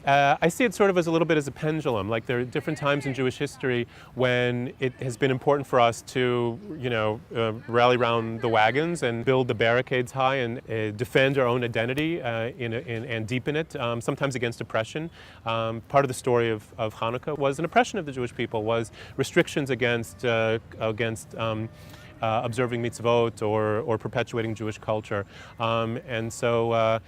I see it sort of as a little bit as a pendulum. Like there are different times in Jewish history when it has been important for us to, rally around the wagons and build the barricades high and defend our own identity and deepen it, sometimes against oppression. Part of the story of Hanukkah was an oppression of the Jewish people, was restrictions against observing mitzvot or perpetuating Jewish culture, and so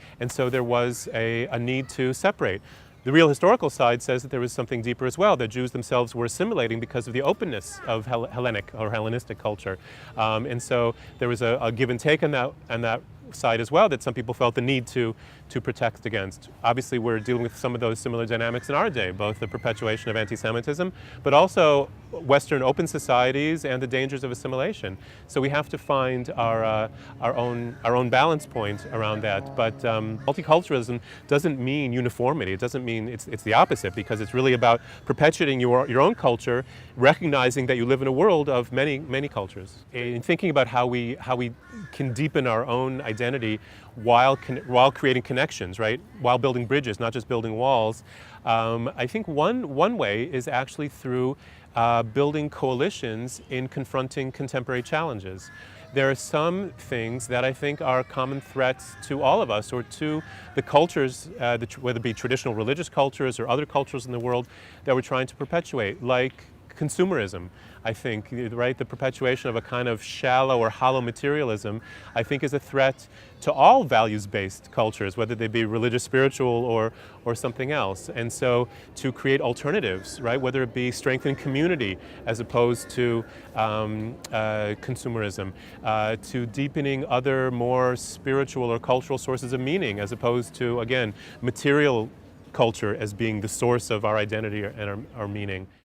there was a need to separate. The real historical side says that there was something deeper as well, that Jews themselves were assimilating because of the openness of Hellenic or Hellenistic culture, and so there was a give and take on that side as well, that some people felt the need to protect against. Obviously, we're dealing with some of those similar dynamics in our day, both the perpetuation of anti-Semitism, but also Western open societies and the dangers of assimilation. So we have to find our own balance point around that. But multiculturalism doesn't mean uniformity. It doesn't mean it's the opposite, because it's really about perpetuating your own culture, recognizing that you live in a world of many cultures. In thinking about how we can deepen our own identity while creating connections, right? While building bridges, not just building walls. I think one way is actually through building coalitions in confronting contemporary challenges. There are some things that I think are common threats to all of us, or to the cultures, whether it be traditional religious cultures or other cultures in the world, that we're trying to perpetuate, like consumerism. I think, right, the perpetuation of a kind of shallow or hollow materialism, I think, is a threat to all values-based cultures, whether they be religious, spiritual, or something else. And so to create alternatives, right, whether it be strengthening community as opposed to consumerism, to deepening other more spiritual or cultural sources of meaning as opposed to, again, material culture as being the source of our identity and our meaning.